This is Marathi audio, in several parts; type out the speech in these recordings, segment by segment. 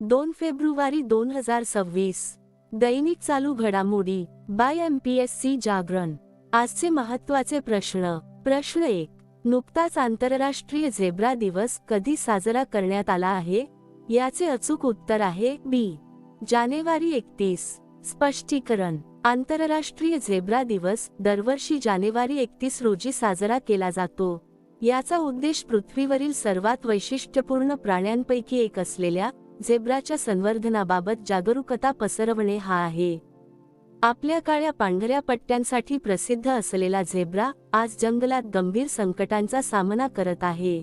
2 फेब्रुवारी 2026. दैनिक चालू घडामोडी बाय MPSC जागरण. आजचे महत्त्वाचे प्रश्न. प्रश्न 1. नुकताच आंतरराष्ट्रीय झेब्रा दिवस कधी साजरा करण्यात आला आहे? याचे अचूक उत्तर आहे बी. जानेवारी 31. स्पष्टीकरण. आंतरराष्ट्रीय झेब्रा दिवस दरवर्षी जानेवारी 31 रोजी साजरा केला जातो. याचा उद्देश पृथ्वीवरील सर्वात वैशिष्ट्यपूर्ण प्राण्यांपैकी एक असलेल्या झेब्राच्या संवर्धनाबाबत जागरूकता पसरवणे हा आहे. आपल्या काळ्या पांढऱ्या पट्ट्यांसाठी प्रसिद्ध असलेला झेब्रा आज जंगलात गंभीर संकटांचा सामना करत आहे.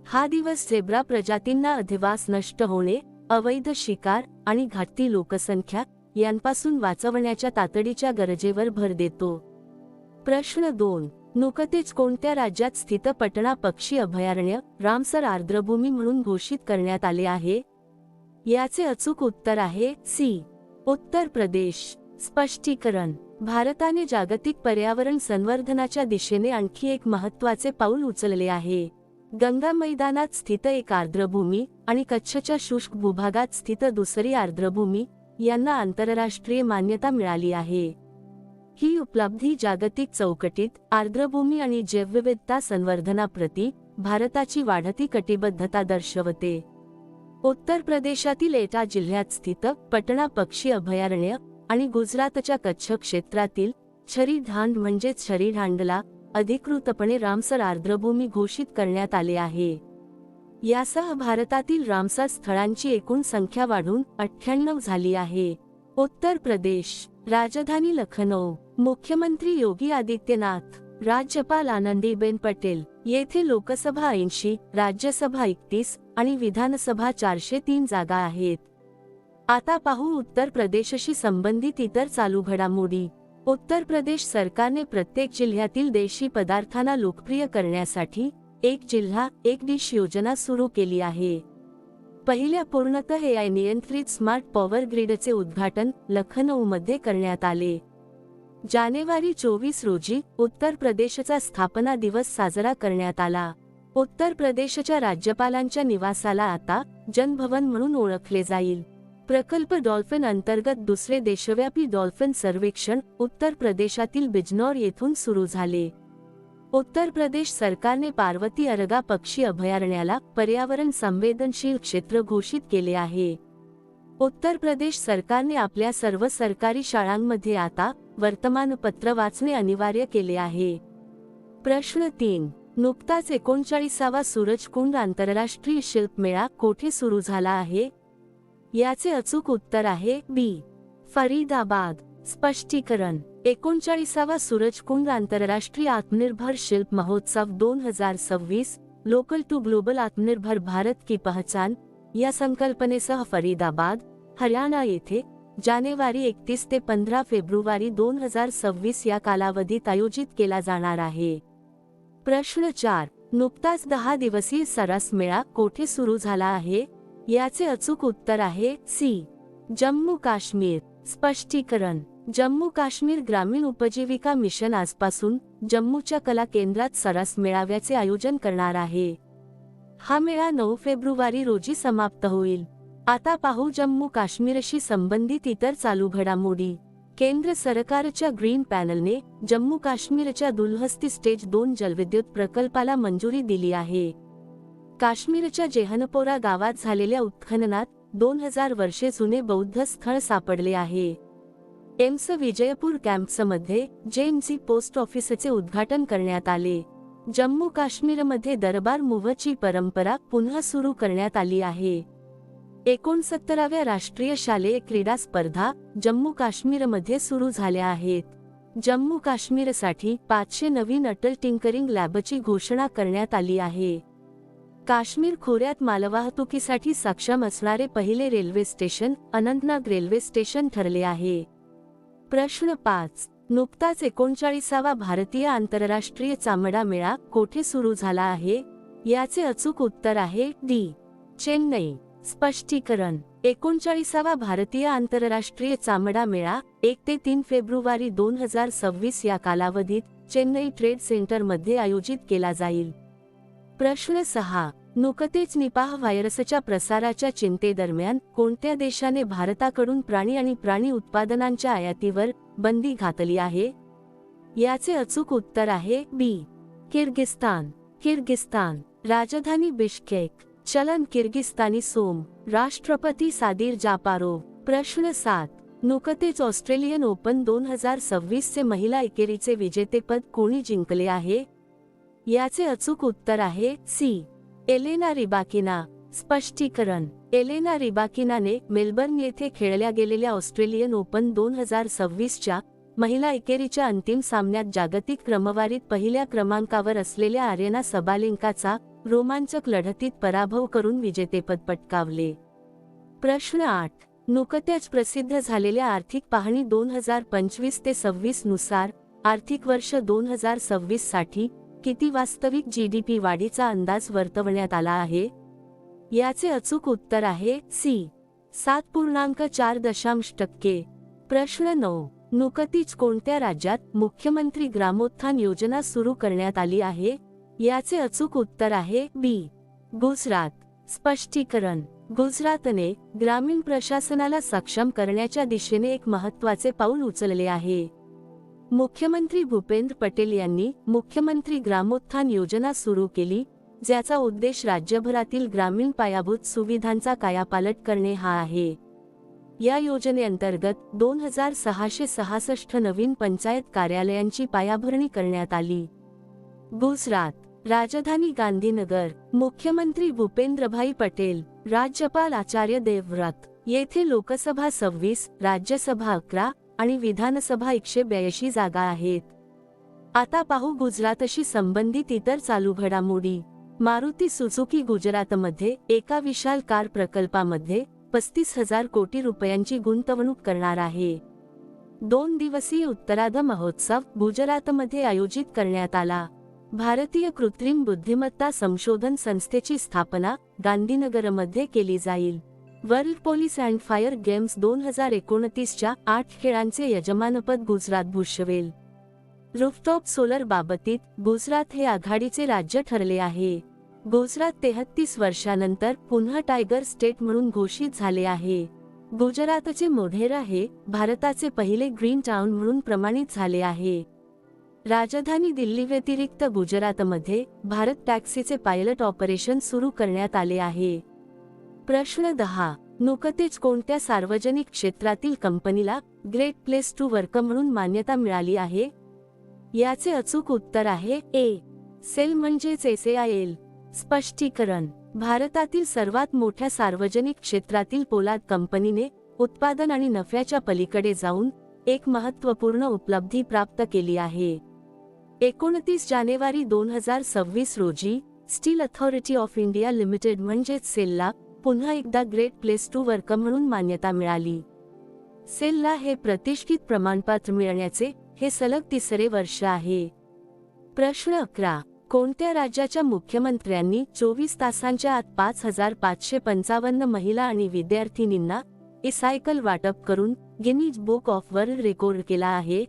हा दिवस झेब्रा प्रजातींना अधिवास नष्ट होणे, अवैध शिकार आणि घटती लोकसंख्या यांपासून वाचवण्याच्या तातडीच्या गरजेवर भर देतो. प्रश्न 2. नुकतेच कोणत्या राज्यात स्थित पटना पक्षी अभयारण्य रामसर आर्द्रभूमी म्हणून घोषित करण्यात आले आहे? याचे अचूक उत्तर आहे सी. उत्तर प्रदेश. स्पष्टीकरण. भारताने जागतिक पर्यावरण संवर्धनाच्या दिशेने आणखी एक महत्त्वाचे पाऊल उचलले आहे. गंगा मैदानात स्थित एक आर्द्रभूमी आणि कच्छच्या शुष्क भूभागात स्थित दुसरी आर्द्रभूमी यांना आंतरराष्ट्रीय मान्यता मिळाली आहे. ही उपलब्धी जागतिक चौकटीत आर्द्रभूमी आणि जैवविविधता संवर्धनाप्रती भारताची वाढती कटिबद्धता दर्शवते. उत्तर प्रदेशातील एटा जिल्ह्यात स्थित पटना पक्षी अभयारण्य आणि गुजरातच्या कच्छ क्षेत्रातील छरीढांड म्हणजेच छरीढांडला अधिकृतपणे रामसर आर्द्रभूमी घोषित करण्यात आले आहे. यासह भारतातील रामसर स्थळांची एकूण संख्या वाढून 98 झाली आहे. उत्तर प्रदेश. राजधानी लखनौ. मुख्यमंत्री योगी आदित्यनाथ, राज्यपाल आनंदीबेन पटेल. येथे लोकसभा 80, राज्यसभा 31 आणि विधानसभा 403 जागा आहेत. आता पाहू उत्तर प्रदेशशी संबंधित इतर चालू घडामोडी. उत्तर प्रदेश सरकारने प्रत्येक जिल्ह्यातील देशी पदार्थांना लोकप्रिय करण्यासाठी एक जिल्हा एक डिश योजना सुरू केली आहे. पहिल्या पूर्णतः AI नियंत्रित स्मार्ट पॉवर ग्रिडचे उद्घाटन लखनौमध्ये करण्यात आले. जानेवारी 24 रोजी उत्तर प्रदेशचा स्थापना दिवस साजरा करण्यात आला. उत्तर प्रदेशच्या राज्यपालांच्या निवासाला आता जनभवन म्हणून ओळखले जाईल. प्रकल्प डॉल्फिन अंतर्गत दुसरे देशव्यापी डॉल्फिन सर्वेक्षण उत्तर प्रदेशातील बिजनौर येथून सुरू झाले. उत्तर प्रदेश सरकारने पार्वती अरगा पक्षी अभयारण्याला पर्यावरण संवेदनशील क्षेत्र घोषित केले आहे. उत्तर प्रदेश सरकारने आपल्या सर्व सरकारी शाळांमध्ये आता वर्तमानपत्र वाचणे अनिवार्य केले आहे. प्रश्न 3. नुकताच 39वा सूरजकुंड आंतरराष्ट्रीय शिल्पमेळा कोठे सुरू झाला आहे? याचे अचूक उत्तर आहे बी. फरीदाबाद. स्पष्टीकरण. 39वा सूरजकुंड आंतरराष्ट्रीय आत्मनिर्भर शिल्प महोत्सव 2026 लोकल टू ग्लोबल आत्मनिर्भर भारत की पहचान या संकल्पनेसह फरीदाबाद, हरियाणा येथे जानेवारी 31 ते 15 फेब्रुवारी 2026 या कालावधीत आयोजित केला जाणार आहे. प्रश्न 4. नुकताच 10 दिवसीय सरस मेळा कोठे सुरू झाला आहे? याचे अचूक उत्तर आहे सी. जम्मू काश्मीर. स्पष्टीकरण. जम्मू काश्मीर ग्रामीण उपजीविका मिशन आजपासून जम्मूच्या कला केंद्रात सरस मेळाव्याचे आयोजन करणार आहे. हा मेळा 9 फेब्रुवारी रोजी समाप्त होईल. आता पाहू जम्मू काश्मीरशी संबंधित इतर चालू घडामोडी. केंद्र सरकारच्या ग्रीन पॅनलने जम्मू काश्मीरच्या दुलहस्ती स्टेज 2 जलविद्युत प्रकल्पाला मंजुरी दिली आहे. काश्मीरच्या जेहनपोरा गावात झालेल्या उत्खननात 2000 वर्षे जुने बौद्ध स्थळ सापडले आहे. एम्स विजयपूर कॅम्प्समध्ये JMC पोस्ट ऑफिसचे उद्घाटन करण्यात आले. जम्मू काश्मीरमध्ये दरबार मूव्हची परंपरा पुन्हा सुरू करण्यात आली आहे. 69व्या राष्ट्रीय शालेय क्रीडा स्पर्धा जम्मू काश्मीरमध्ये सुरू झाल्या आहेत. जम्मू काश्मीरसाठी 500 नवीन अटल टिंकरिंग लॅबची घोषणा करण्यात आली आहे. काश्मीर खोऱ्यात मालवाहतुकीसाठी सक्षम असणारे पहिले railway station Anantnag railway station ठरले आहे. प्रश्न 5. नुकताच 39वा भारतीय आंतरराष्ट्रीय चामडा मेळा कोठे सुरू झाला आहे? याचे अचूक उत्तर आहे डी. चेन्नई. स्पष्टीकरण. 39वा भारतीय आंतरराष्ट्रीय चामडा मेळा 1 ते 3 फेब्रुवारी 2026 या कालावधीत चेन्नई ट्रेड सेंटरमध्ये आयोजित केला जाईल. प्रश्न 6. नुकतेच निपाह व्हायरसच्या प्रसाराच्या चिंतेदरम्यान कोणत्या देशाने भारताकडून प्राणी आणि प्राणी उत्पादनांच्या आयातीवर बंदी घातली आहे? याचे अचूक उत्तर आहे बी. किर्गिस्तान. किर्गिस्तान. राजधानी बिश्केक. चलन किर्गिस्तानी सोम. राष्ट्रपती सादिर जापारोव्ह. प्रश्न 7. नुकतेच ऑस्ट्रेलियन ओपन 2026 चे महिला एकेरीचे विजेतेपद कोणी जिंकले आहे? याचे अचूक उत्तर आहे सी. Elena Rybakina. स्पष्टीकरण. एलेना रिबाकिनाने मेलबर्न येथे खेळल्या गेलेल्या ऑस्ट्रेलियन ओपन 2026 च्या महिला एकेरीच्या अंतिम सामन्यात जागतिक क्रमवारीत पहिल्या क्रमांकावर असलेल्या आर्यना सबालेंकाचा रोमांचक लढतीत पराभव करून विजेतेपद पटकावले. प्रश्न 8. नुकत्याच प्रसिद्ध झालेल्या आर्थिक पाहणी 2025 ते 26 नुसार आर्थिक वर्ष 2026 साठी किती वास्तविक जीडीपी वाढीचा अंदाज वर्तवण्यात आला आहे? याचे अचूक उत्तर आहे सी. 7.4%. प्रश्न 9. नुकतीच कोणत्या राज्यात मुख्यमंत्री ग्रामोत्थान योजना सुरू करण्यात आली आहे? याचे अचूक उत्तर आहे बी. गुजरात. स्पष्टीकरण. गुजरातने ग्रामीण प्रशासनाला सक्षम करण्याच्या दिशेने एक महत्त्वाचे पाऊल उचलले आहे. मुख्यमंत्री भूपेंद्र पटेल यांनी मुख्यमंत्री ग्रामोत्थान योजना सुरू केली, ज्याचा उद्देश राज्यभरातील ग्रामीण पायाभूत सुविधांचा कायापालट करणे हा आहे. या योजनेअंतर्गत 2666 नवीन पंचायत कार्यालयांची पायाभरणी करण्यात आली. गुजरात. राजधानी गांधीनगर. मुख्यमंत्री भूपेंद्रभाई पटेल, राज्यपाल आचार्य देवव्रत. येथे लोकसभा 26, राज्यसभा 11 आणि विधानसभा 182 जागा आहेत. आता पाहू गुजरातशी संबंधित इतर चालू घडामोडी. मारुती सुझुकी गुजरातमध्ये एका विशाल कार प्रकल्पामध्ये 35,000 कोटी रुपयांची गुंतवणूक करणार आहे. 2 दिवसीय उत्तरार्ध महोत्सव गुजरातमध्ये आयोजित करण्यात आला. भारतीय कृत्रिम बुद्धिमत्ता संशोधन संस्थेची स्थापना गांधीनगरमध्ये केली जाईल. World police and fire games 2029 च्या 8 खेळांचे यजमानपद गुजरात भूषवेल. रूफटॉप सोलर बाबतीत गुजरात हे आघाडीचे राज्य ठरले आहे. गुजरात 33 वर्षांनंतर पुन्हा टायगर स्टेट म्हणून घोषित झाले आहे. गुजरातचे मोढेरा हे भारताचे पहिले ग्रीन टाउन म्हणून प्रमाणित झाले आहे. राजधानी दिल्ली व्यतिरिक्त गुजरातमध्ये भारत टॅक्सीचे पायलट ऑपरेशन सुरू करण्यात आले आहे. प्रश्न 10. नुकतेच कोणत्या सार्वजनिक क्षेत्रातील कंपनीला ग्रेट प्लेस टू वर्क म्हणून मान्यता मिळाली आहे? याचे अचूक उत्तर आहे ए. सेल म्हणजेच SAIL. स्पष्टीकरण. भारतातील सर्वात मोठ्या सार्वजनिक क्षेत्रातील पोलाद कंपनीने उत्पादन आणि नफ्याच्या पलीकडे जाऊन एक महत्त्वपूर्ण उपलब्धी प्राप्त केली आहे. 29 जानेवारी 2026 रोजी steel authority of India limited म्हणजेच सेलला पुन्हा एकदा ग्रेट प्लेस टू वर्क म्हणून मान्यता मिळाली. सेलला हे प्रतिष्ठित प्रमाणपत्र मिळण्याचे हे सलग 3रे वर्ष आहे. प्रश्न 11. कोणत्या राज्याच्या मुख्यमंत्र्यांनी 24 तासांच्या आत 5,555 महिला आणि विद्यार्थिनींना सायकल वाटप करून Guinness book of world record केला आहे?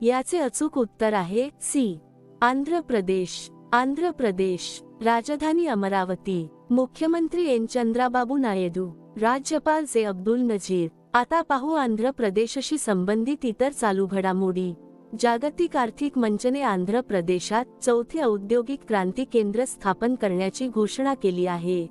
याचे अचूक उत्तर आहे सी. आंध्र प्रदेश. आंध्र प्रदेश. राजधानी अमरावती. मुख्यमंत्री एन चंद्राबाबू नायडू, राज्यपाल जे अब्दुल नजीर. आता पाहू आंध्र प्रदेशशी संबंधित इतर चालू घडामोडी. जागतिक आर्थिक मंचने आंध्र प्रदेशात 4थे औद्योगिक क्रांती केंद्र स्थापन करण्याची घोषणा केली आहे.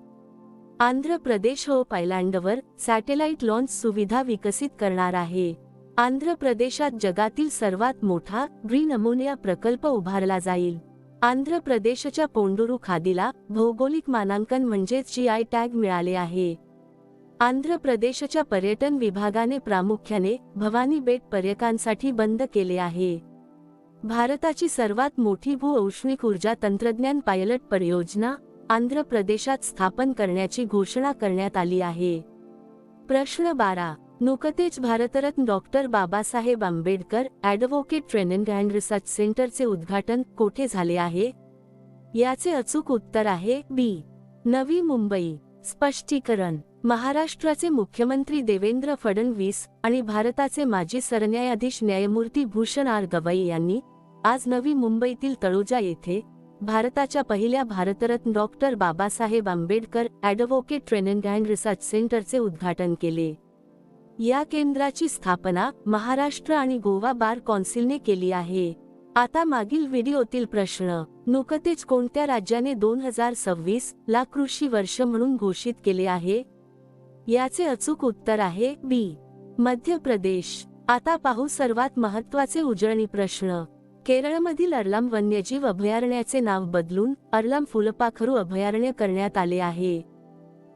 Andhra Pradesh hope आयलँडवर satellite launch सुविधा विकसित करणार आहे. आंध्र प्रदेशात जगातील सर्वात मोठा ग्रीन अमोनिया प्रकल्प उभारला जाईल. आंध्र प्रदेशच्या पोंडुरू खादीला भौगोलिक मानांकन म्हणजेच GI टॅग मिळाले आहे. आंध्र प्रदेशच्या पर्यटन विभागाने प्रामुख्याने भवानी बेट पर्यटकांसाठी बंद केले आहे. भारताची सर्वात मोठी भू-औष्णिक ऊर्जा तंत्रज्ञान पायलट परियोजना आंध्र प्रदेशात स्थापन करण्याची घोषणा करण्यात आली आहे. प्रश्न 12. नुकतेच Bharat Ratna doctor Babasaheb Ambedkar advocate training and research सेंटरचे उद्घाटन कोठे झाले आहे? याचे अचूक उत्तर आहे बी. नवी मुंबई. स्पष्टीकरण. महाराष्ट्राचे मुख्यमंत्री देवेंद्र फडणवीस आणि भारताचे माजी सरन्यायाधीश न्यायमूर्ती भूषण आर गवई यांनी आज नवी मुंबईतील तळोजा येथे भारताच्या पहिल्या Bharat Ratna doctor Babasaheb Ambedkar advocate training and research सेंटरचे उद्घाटन केले. या केंद्राची स्थापना महाराष्ट्र आणि गोवा बार कौन्सिलने केली आहे. आता मागील व्हिडिओतील प्रश्न. नुकतेच कोणत्या राज्याने 2026 ला कृषी वर्ष म्हणून घोषित केले आहे? याचे अचूक उत्तर आहे बी. मध्य प्रदेश. आता पाहू सर्वात महत्त्वाचे उजळणी प्रश्न. केरळमधील अर्लम वन्यजीव अभयारण्याचे नाव बदलून अर्लम फुलपाखरू अभयारण्य करण्यात आले आहे.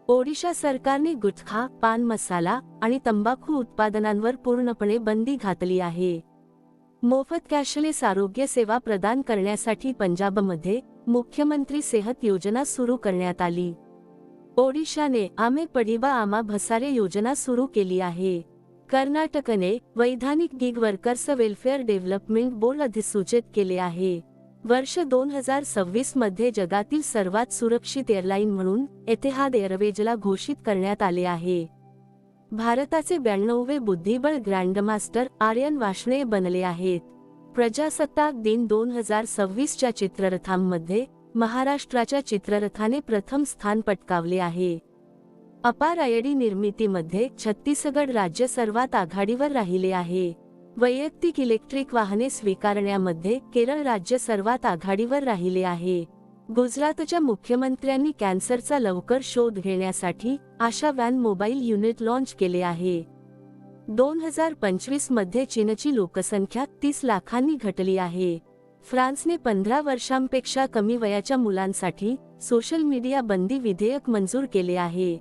ओडिशा सरकारने गुटखा, पान मसाला आणि तंबाखू उत्पादनांवर पूर्णपणे बंदी घातली आहे. मोफत कॅशलेस आरोग्य सेवा प्रदान करण्यासाठी पंजाबमध्ये मुख्यमंत्री सेहत योजना सुरू करण्यात आली. ओडिशाने आमे पडिबा आमा भसारे योजना सुरू केली आहे. कर्नाटकने वैधानिक gig workers welfare development board अधिसूचित केले आहे. वर्ष 2026 मध्ये जगातील सर्वात सुरक्षित एअरलाईन म्हणून एतिहाद एअरवेजला घोषित करण्यात आले आहे. भारताचे 92वे बुद्धिबळ ग्रँडमास्टर आर्यन वार्ष्णेय बनले आहेत. प्रजासत्ताक दिन 2026 च्या चित्ररथांमध्ये महाराष्ट्राच्या चित्ररथाने प्रथम स्थान पटकावले आहे. अपार आयडी निर्मितीमध्ये छत्तीसगड राज्य सर्वात आघाडीवर राहिले आहे. वैयक्तिक इलेक्ट्रिक वाहने स्वीकारण्यामध्ये केरळ राज्य सर्वात आघाडीवर राहिले आहे. गुजरातच्या मुख्यमंत्र्यांनी कॅन्सरचा लवकर शोध घेण्यासाठी आशा व्हॅन मोबाईल युनिट लॉन्च केले आहे. 2025 मध्ये चीनची लोकसंख्या 30 लाखांनी घटली आहे. फ्रान्सने 15 वर्षांपेक्षा कमी वयाच्या मुलांसाठी सोशल मीडिया बंदी विधेयक मंजूर केले आहे.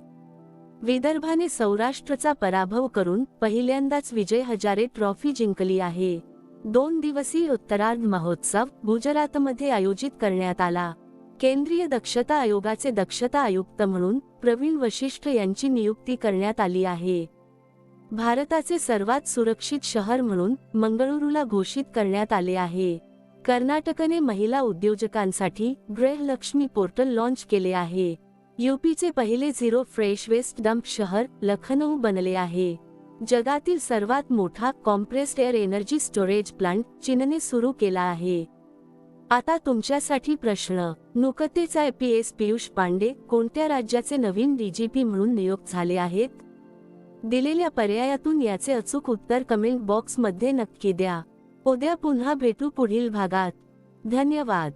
विदर्भाने सौराष्ट्रचा पराभव करून पहिल्यांदाच विजय हजारे ट्रॉफी जिंकली आहे. 2 दिवसीय उत्तरार्ध महोत्सव गुजरातमध्ये आयोजित करण्यात आला. केंद्रीय दक्षता आयोगाचे दक्षता आयुक्त म्हणून प्रवीण वशिष्ठ यांची नियुक्ती करण्यात आली आहे. भारताचे सर्वात सुरक्षित शहर म्हणून मंगळुरूला घोषित करण्यात आले आहे. कर्नाटकने महिला उद्योजकांसाठी गृहलक्ष्मी पोर्टल लॉन्च केले आहे. यूपीचे पहिले झिरो फ्रेश वेस्ट डंप शहर लखनऊ बनले आहे. जगातील सर्वात मोठा compressed air energy storage plant चीनने सुरू केला आहे. आता तुमच्यासाठी प्रश्न. नुकतेच IPS पियुष पांडे कोणत्या राज्याचे नवीन DGP म्हणून नियुक्त झाले आहेत? दिलेल्या पर्यायातून याचे अचूक उत्तर कमेंट बॉक्समध्ये नक्की द्या. उद्या पुन्हा भेटू पुढील भागात. धन्यवाद.